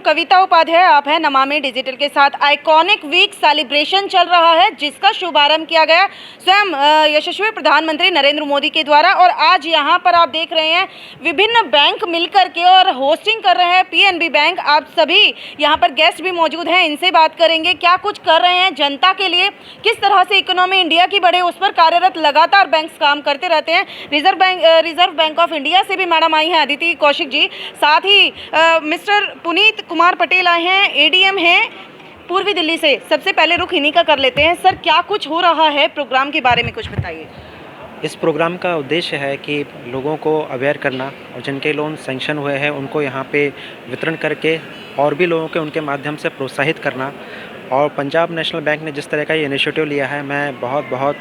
कविता उपाध्याय, आप हैं नमामि डिजिटल के साथ। आइकॉनिक वीक सेलिब्रेशन चल रहा है जिसका शुभारंभ किया गया स्वयं यशस्वी प्रधानमंत्री नरेंद्र मोदी के द्वारा। और आज यहां पर आप देख रहे हैं विभिन्न बैंक मिलकर के और होस्टिंग कर रहे हैं पीएनबी बैंक। आप सभी यहां पर गेस्ट भी मौजूद हैं, इनसे बात करेंगे क्या कुछ कर रहे हैं जनता के लिए, किस तरह से इकोनॉमी इंडिया की बढ़े उस पर कार्यरत लगातार बैंक काम करते रहते हैं। रिजर्व बैंक ऑफ इंडिया से भी मैडम आई हैं अदिति कौशिक जी, साथ ही मिस्टर पुनीत कुमार पटेल आए हैं, एडीएम हैं पूर्वी दिल्ली से। सबसे पहले रुख इन्हीं का कर लेते हैं। सर, क्या कुछ हो रहा है प्रोग्राम के बारे में कुछ बताइए। इस प्रोग्राम का उद्देश्य है कि लोगों को अवेयर करना और जिनके लोन सैंक्शन हुए हैं उनको यहाँ पे वितरण करके और भी लोगों के उनके माध्यम से प्रोत्साहित करना। और पंजाब नेशनल बैंक ने जिस तरह का ये इनिशिएटिव लिया है, मैं बहुत बहुत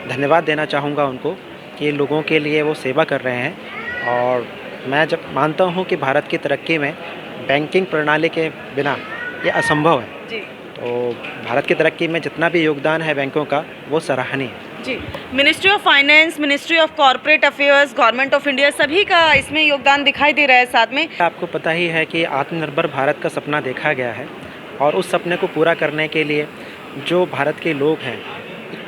धन्यवाद देना चाहूँगा उनको कि लोगों के लिए वो सेवा कर रहे हैं। और मैं जब मानता हूँ कि भारत की तरक्की में बैंकिंग प्रणाली के बिना ये असंभव है जी। तो भारत की तरक्की में जितना भी योगदान है बैंकों का वो सराहनीय है जी। Ministry of finance, ministry of corporate affairs, government of India, सभी का इसमें योगदान दिखाई दे रहा है। साथ में आपको पता ही है कि आत्मनिर्भर भारत का सपना देखा गया है और उस सपने को पूरा करने के लिए जो भारत के लोग हैं,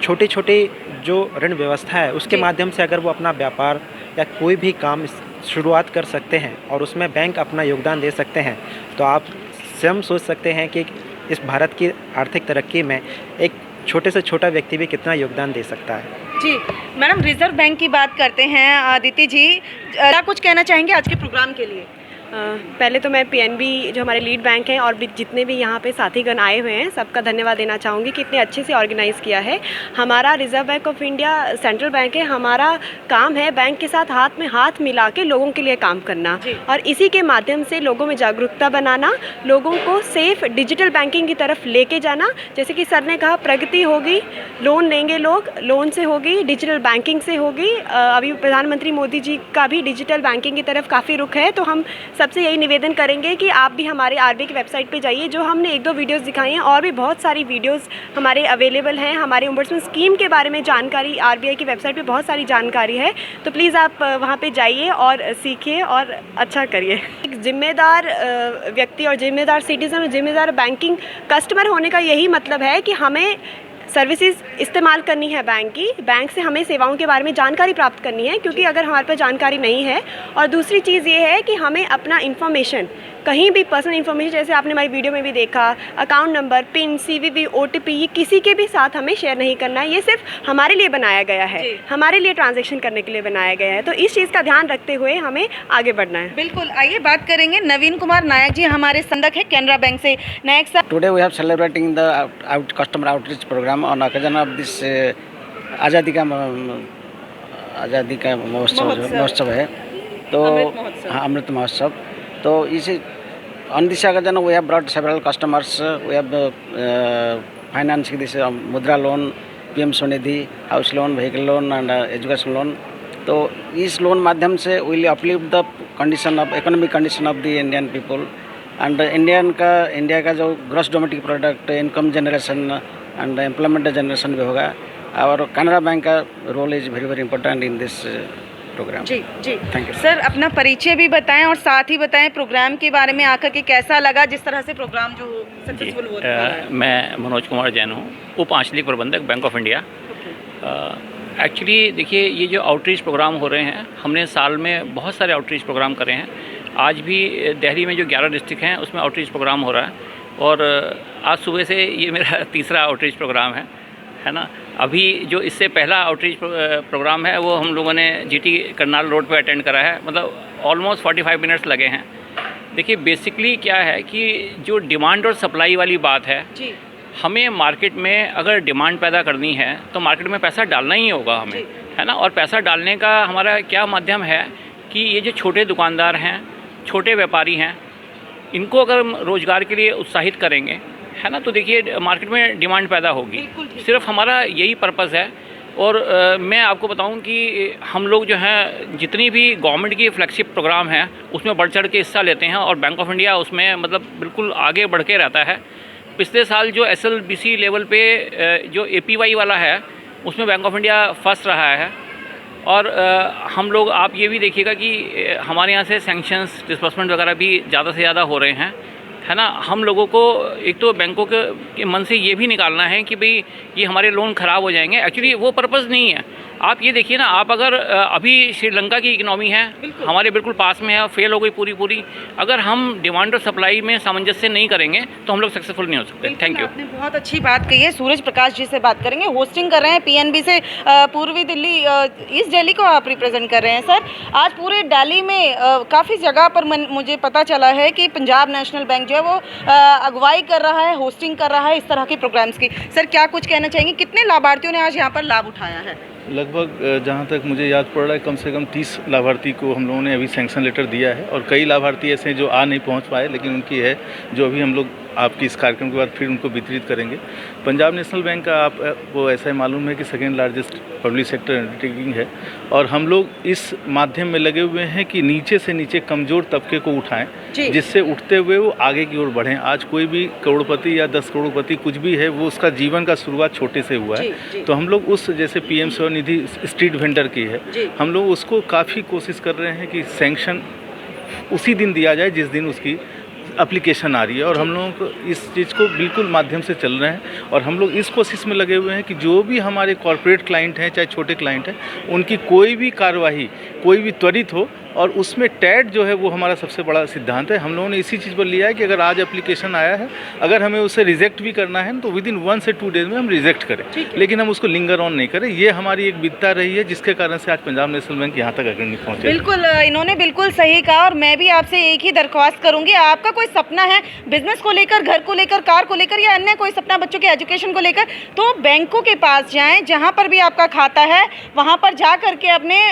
छोटी छोटी जो ऋण व्यवस्था है उसके माध्यम से अगर वो अपना व्यापार या कोई भी काम शुरुआत कर सकते हैं और उसमें बैंक अपना योगदान दे सकते हैं, तो आप स्वयं सोच सकते हैं कि इस भारत की आर्थिक तरक्की में एक छोटे से छोटा व्यक्ति भी कितना योगदान दे सकता है। जी मैडम, रिजर्व बैंक की बात करते हैं अदिति जी, क्या कुछ कहना चाहेंगे आज के प्रोग्राम के लिए? पहले तो मैं पीएनबी जो हमारे लीड बैंक हैं और भी जितने भी यहाँ पे साथीगण आए हुए हैं सबका धन्यवाद देना चाहूँगी कि इतने अच्छे से ऑर्गेनाइज़ किया है। हमारा reserve bank of India central bank है, हमारा काम है बैंक के साथ हाथ में हाथ मिला के लोगों के लिए काम करना और इसी के माध्यम से लोगों में जागरूकता बनाना, लोगों को सेफ डिजिटल बैंकिंग की तरफ लेके जाना। जैसे कि सर ने कहा, प्रगति होगी, लोन लेंगे लोग, लोन से होगी, डिजिटल बैंकिंग से होगी। अभी प्रधानमंत्री मोदी जी का भी डिजिटल बैंकिंग की तरफ काफ़ी रुख है, तो हम सबसे यही निवेदन करेंगे कि आप भी हमारे आरबीआई की वेबसाइट पे जाइए। जो हमने 1-2 वीडियोस दिखाई हैं और भी बहुत सारी वीडियोस हमारे अवेलेबल हैं। हमारे ओम्बड्समैन स्कीम के बारे में जानकारी आरबीआई की वेबसाइट पे बहुत सारी जानकारी है, तो प्लीज़ आप वहाँ पे जाइए और सीखिए और अच्छा करिए। एक जिम्मेदार व्यक्ति और जिम्मेदार सिटीज़न और जिम्मेदार बैंकिंग कस्टमर होने का यही मतलब है कि हमें सर्विसेज इस्तेमाल करनी है बैंक की, बैंक से हमें सेवाओं के बारे में जानकारी प्राप्त करनी है, क्योंकि अगर हमारे पास जानकारी नहीं है। और दूसरी चीज़ ये है कि हमें अपना इन्फॉर्मेशन, कहीं भी पर्सनल इन्फॉर्मेशन, जैसे आपने हमारी वीडियो में भी देखा, account number, pin, CVV, OTP, ये किसी के भी साथ हमें शेयर नहीं करना है। ये सिर्फ हमारे लिए बनाया गया है, हमारे लिए ट्रांजेक्शन करने के लिए बनाया गया है, तो इस चीज़ का ध्यान रखते हुए हमें आगे बढ़ना है। बिल्कुल, आइए बात करेंगे नवीन कुमार नायक जी, हमारे संदक है कैनरा बैंक से। नायक साहब, today we have celebrating the customer outreach program on occasion of this Azadi ka महोत्सव है, तो हाँ, अमृत महोत्सव। तो इस on this occasion we have brought several customers. We have financing this Mudra loan, PM Svanidhi, house loan, vehicle loan and education loan. तो इस loan माध्यम से will uplift the condition of economic condition of the Indian people and India का जो gross domestic product, income generation and employment generation भी होगा। और Canara bank का role is very very important in this program. जी जी, थैंक यू सर। अपना परिचय भी बताएं और साथ ही बताएं प्रोग्राम के बारे में आकर के कैसा लगा, जिस तरह से प्रोग्राम जो सक्सेसफुल हो रहा है। मैं मनोज कुमार जैन हूँ, उप आंचलिक प्रबंधक बैंक ऑफ इंडिया। एक्चुअली देखिए, ये जो आउटरीच प्रोग्राम हो रहे हैं, हमने साल में बहुत सारे आउटरीच प्रोग्राम करे हैं। आज भी दिल्ली में जो 11 डिस्ट्रिक्ट हैं उसमें आउटरीच प्रोग्राम हो रहा है और आज सुबह से ये मेरा तीसरा आउटरीच प्रोग्राम है ना। अभी जो इससे पहला आउटरीच प्रोग्राम है वो हम लोगों ने जीटी करनाल रोड पे अटेंड करा है, मतलब ऑलमोस्ट 45 मिनट्स लगे हैं। देखिए, बेसिकली क्या है कि जो डिमांड और सप्लाई वाली बात है जी, हमें मार्केट में अगर डिमांड पैदा करनी है तो मार्केट में पैसा डालना ही होगा हमें, है ना। और पैसा डालने का हमारा क्या माध्यम है कि ये जो छोटे दुकानदार हैं, छोटे व्यापारी हैं, इनको अगर हम रोज़गार के लिए उत्साहित करेंगे, है ना, तो देखिए मार्केट में डिमांड पैदा होगी। सिर्फ हमारा यही पर्पस है। और मैं आपको बताऊं कि हम लोग जो हैं जितनी भी गवर्नमेंट की फ्लैगशिप प्रोग्राम हैं उसमें बढ़ चढ़ के हिस्सा लेते हैं और बैंक ऑफ इंडिया उसमें मतलब बिल्कुल आगे बढ़ के रहता है। पिछले साल जो SLBC लेवल पे जो APY वाला है उसमें बैंक ऑफ इंडिया फर्स्ट रहा है। और हम लोग, आप ये भी देखिएगा कि हमारे यहाँ से सैंक्शंस डिस्बर्समेंट वगैरह भी ज़्यादा से ज़्यादा हो रहे हैं, है ना, हम लोगों को एक तो बैंकों के मन से ये भी निकालना है कि भाई ये हमारे लोन ख़राब हो जाएंगे। एक्चुअली वो पर्पज़ नहीं है। आप ये देखिए ना, आप अगर अभी श्रीलंका की इकनॉमी है हमारे बिल्कुल पास में है, फेल हो गई पूरी। अगर हम डिमांड और सप्लाई में सामंजस्य नहीं करेंगे तो हम लोग सक्सेसफुल नहीं हो सकते। Thank you. आपने बहुत अच्छी बात कही है। सूरज प्रकाश जी से बात करेंगे, होस्टिंग कर रहे हैं पीएनबी से पूर्वी दिल्ली, ईस्ट दिल्ली को आप रिप्रेजेंट कर रहे हैं सर। आज पूरे दिल्ली में काफ़ी जगह पर मुझे पता चला है कि पंजाब नेशनल बैंक जो है वो अगुवाई कर रहा है, होस्टिंग कर रहा है इस तरह के प्रोग्राम्स की। सर क्या कुछ कहना चाहेंगे, कितने लाभार्थियों ने आज यहाँ पर लाभ उठाया है? लगभग जहाँ तक मुझे याद पड़ रहा है कम से कम 30 लाभार्थी को हम लोगों ने अभी सैंक्शन लेटर दिया है, और कई लाभार्थी ऐसे हैं जो आ नहीं पहुँच पाए, लेकिन उनकी है जो अभी हम लोग आपकी इस कार्यक्रम के बाद फिर उनको वितरित करेंगे। पंजाब नेशनल बैंक का आपको ऐसा ही मालूम है कि second largest public sector undertaking है, और हम लोग इस माध्यम में लगे हुए हैं कि नीचे से नीचे कमज़ोर तबके को उठाएं, जिससे उठते हुए वो आगे की ओर बढ़ें। आज कोई भी करोड़पति या 10 करोड़पति कुछ भी है, वो उसका जीवन का शुरुआत छोटे से हुआ है। तो हम लोग उस जैसे पीएम स्वनिधि स्ट्रीट वेंडर की है, हम लोग उसको काफ़ी कोशिश कर रहे हैं कि सैंक्शन उसी दिन दिया जाए जिस दिन उसकी एप्लीकेशन आ रही है, और हम लोगों को इस चीज़ को बिल्कुल माध्यम से चल रहे हैं। और हम लोग इस कोशिश में लगे हुए हैं कि जो भी हमारे कॉर्पोरेट क्लाइंट हैं, चाहे छोटे क्लाइंट हैं, उनकी कोई भी कार्यवाही कोई भी त्वरित हो, और उसमें टैट जो है वो हमारा सबसे बड़ा सिद्धांत है। हम लोगों ने इसी चीज़ पर लिया है कि अगर आज एप्लीकेशन आया है, अगर हमें उसे रिजेक्ट भी करना है तो विदिन 1 से 2 डेज में हम रिजेक्ट करें, लेकिन हम उसको लिंगर ऑन नहीं करें। ये हमारी एक विधता रही है, जिसके कारण से आज पंजाब नेशनल बैंक यहाँ तक अगर नहीं पहुँचे। बिल्कुल, इन्होंने बिल्कुल सही कहा, और मैं भी आपसे एक ही दरख्वास्त करूंगी, आपका कोई सपना है बिजनेस को लेकर, घर को लेकर, कार को लेकर, या अन्य कोई सपना बच्चों के एजुकेशन को लेकर, तो बैंकों के पास जाएं, जहां पर भी आपका खाता है वहां पर जा करके अपने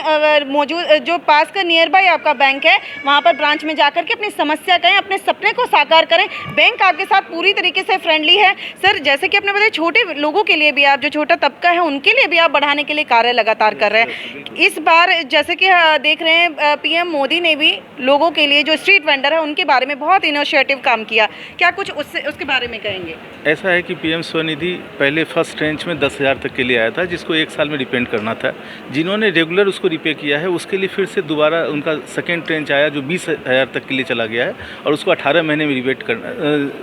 मौजूद जो पास का नियर बाय आपका बैंक है वहां पर ब्रांच में जाकर के अपनी समस्या कहें, अपने सपने को साकार करें। बैंक आपके साथ पूरी तरीके से फ्रेंडली है। सर जैसे कि आपने बताया, छोटे लोगों के लिए भी, आप जो छोटा तबका है उनके लिए भी आप बढ़ाने के लिए कार्य लगातार कर रहे हैं। इस बार जैसे कि देख रहे हैं पीएम मोदी ने भी लोगों के लिए जो स्ट्रीट वेंडर है उनके बारे में बहुत इनिशिएटिव काम किया, क्या कुछ उसके बारे में कहेंगे? ऐसा है कि पीएम स्वनिधि पहले फर्स्ट ट्रेंच में 10,000 तक के लिए आया था, जिसको 1 साल में रिपेंड करना था। जिन्होंने रेगुलर उसको रिपे किया है उसके लिए फिर से दोबारा उनका सेकेंड ट्रेंच आया जो 20,000 तक के लिए चला गया है, और उसको 18 महीने में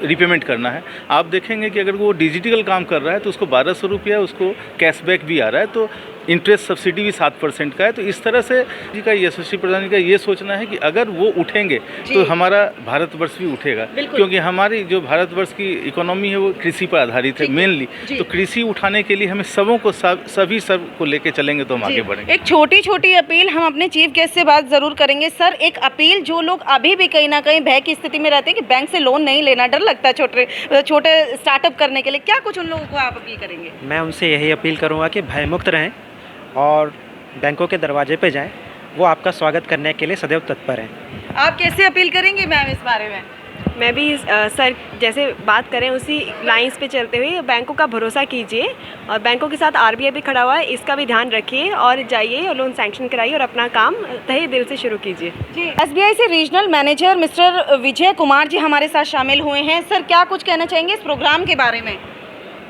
रिपेमेंट करना है। आप देखेंगे कि अगर वो डिजिटल काम कर रहा है तो उसको 1200 रुपया उसको कैशबैक भी आ रहा है, तो इंटरेस्ट सब्सिडी भी 7% का है। तो इस तरह से जी का यशस्वी प्रधान जी का ये सोचना है कि अगर वो उठेंगे तो हमारा भारतवर्ष भी उठेगा, क्योंकि हमारी जो भारतवर्ष की इकोनॉमी है वो कृषि पर आधारित है मेनली। तो कृषि उठाने के लिए हमें सबों को सभी सब को लेके चलेंगे तो हम आगे बढ़ेंगे। एक छोटी छोटी अपील हम अपने चीफ गेस्ट से बात जरूर करेंगे। सर एक अपील, जो लोग अभी भी कहीं ना कहीं भय की स्थिति में रहते हैं कि बैंक से लोन नहीं लेना, डर लगता है छोटे स्टार्टअप करने के लिए, क्या कुछ उन लोगों को आप अपील करेंगे? मैं उनसे यही अपील करूँगा कि भयमुक्त रहें और बैंकों के दरवाजे पे जाएं, वो आपका स्वागत करने के लिए सदैव तत्पर हैं। आप कैसे अपील करेंगे मैम इस बारे में? मैं भी सर जैसे बात करें उसी लाइंस पे चलते हुए बैंकों का भरोसा कीजिए, और बैंकों के साथ आरबीआई भी खड़ा हुआ है, इसका भी ध्यान रखिए, और जाइए और लोन सैंक्शन कराइए और अपना काम तहे दिल से शुरू कीजिए। जी, एसबीआई से regional manager mister Vijay Kumar ji हमारे साथ शामिल हुए हैं। सर क्या कुछ कहना चाहेंगे इस प्रोग्राम के बारे में?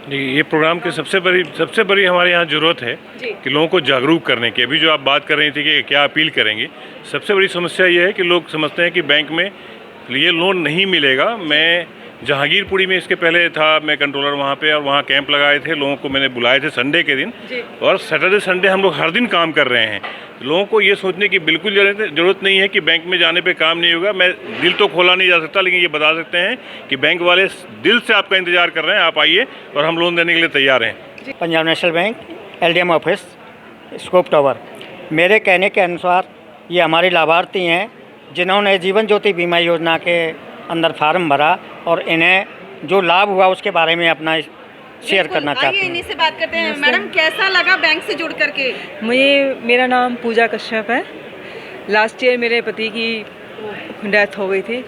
ये प्रोग्राम की सबसे बड़ी हमारे यहाँ ज़रूरत है कि लोगों को जागरूक करने की। अभी जो आप बात कर रही थी कि क्या अपील करेंगे, सबसे बड़ी समस्या ये है कि लोग समझते हैं कि बैंक में ये लोन नहीं मिलेगा। मैं जहांगीरपुरी में इसके पहले था, मैं कंट्रोलर वहाँ पे, और वहाँ कैंप लगाए थे, लोगों को मैंने बुलाए थे संडे के दिन, और सैटरडे संडे हम लोग हर दिन काम कर रहे हैं। लोगों को ये सोचने की बिल्कुल ज़रूरत नहीं है कि बैंक में जाने पे काम नहीं होगा। मैं दिल तो खोला नहीं जा सकता, लेकिन ये बता सकते हैं कि बैंक वाले दिल से आपका इंतज़ार कर रहे हैं, आप आइए और हम लोन देने के लिए तैयार हैं। Punjab national bank LDM office scope tower, मेरे कहने के अनुसार ये हमारे लाभार्थी हैं जिन्होंने जीवन ज्योति बीमा योजना के अंदर फार्म भरा, और इन्हें जो लाभ हुआ उसके बारे में अपना शेयर करना चाहते हैं। इन्हीं से बात करते हैं। मैडम कैसा लगा बैंक से जुड़ करके? मेरा नाम पूजा कश्यप है। लास्ट ईयर मेरे पति की डेथ हो गई थी।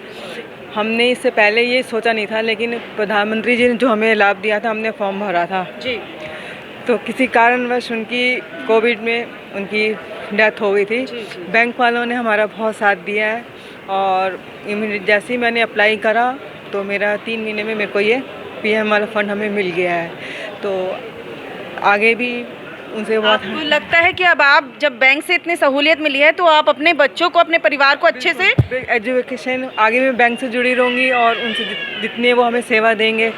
हमने इससे पहले ये सोचा नहीं था, लेकिन प्रधानमंत्री जी ने जो हमें लाभ दिया था, हमने फॉर्म भरा था जी। तो किसी कारणवश उनकी कोविड में उनकी डेथ हो गई थी। बैंक वालों ने हमारा बहुत साथ दिया है, और जैसे ही मैंने अप्लाई करा तो मेरा 3 महीने में मेरे को ये PM वाला फ़ंड हमें मिल गया है। तो आगे भी उनसे बहुत आपको लगता है कि अब आप जब बैंक से इतनी सहूलियत मिली है तो आप अपने बच्चों को, अपने परिवार को अच्छे से एजुकेशन आगे मैं बैंक से जुड़ी रहूँगी और उनसे जितने वो हमें सेवा देंगे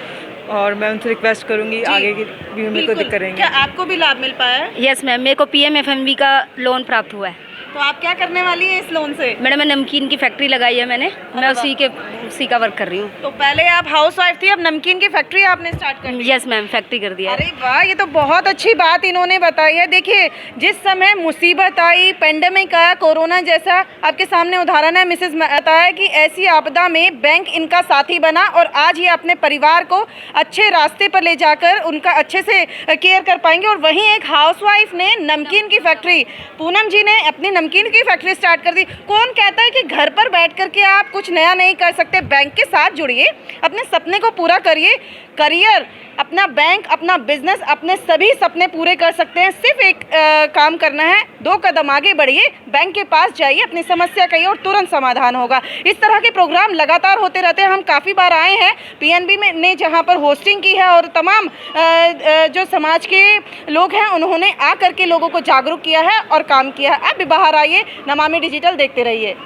और मैं उनसे रिक्वेस्ट करूँगी आगे की भी मेरे को दिक्कत करेंगे। क्या आपको भी लाभ मिल पाया है? यस मैम, मेरे को PMFMV का लोन प्राप्त हुआ है। तो आप क्या करने वाली हैं इस लोन से? मैडम, मैं नमकीन की फैक्ट्री लगाई है मैंने, मैं उसी का वर्क कर रही हूँ। तो पहले आप हाउस वाइफ थी, अब नमकीन की फैक्ट्री आपने स्टार्ट कर दी? यस मैम, फैक्ट्री कर दिया है। अरे वाह, ये तो बहुत अच्छी बात इन्होंने बताई है। देखिए, जिस समय मुसीबत आई, पेंडेमिक आया, कोरोना जैसा, आपके सामने उदाहरण है, मिसेस बताया कि ऐसी आपदा में बैंक इनका साथी बना और आज ये अपने परिवार को अच्छे रास्ते पर ले जाकर उनका अच्छे से केयर कर पाएंगे। और वहीं एक हाउसवाइफ ने नमकीन की फैक्ट्री, पूनम जी ने अपनी नमकीन की फैक्ट्री स्टार्ट कर दी। कौन कहता है कि घर पर बैठ कर के आप कुछ नया नहीं कर सकते? बैंक के साथ जुड़िए, अपने सपने को पूरा करिए। करियर, अपना बैंक, अपना बिजनेस, अपने सभी सपने पूरे कर सकते हैं। सिर्फ एक काम करना है, 2 कदम आगे बढ़िए, बैंक के पास जाइए, अपनी समस्या कहिए और तुरंत समाधान होगा। इस तरह के प्रोग्राम लगातार होते रहते हैं। हम काफ़ी बार आए हैं PNB में ने जहां पर होस्टिंग की है और तमाम जो समाज के लोग हैं उन्होंने आ करके लोगों को जागरूक किया है और काम किया है। आप भी बाहर आइए, नमामि डिजिटल देखते रहिए।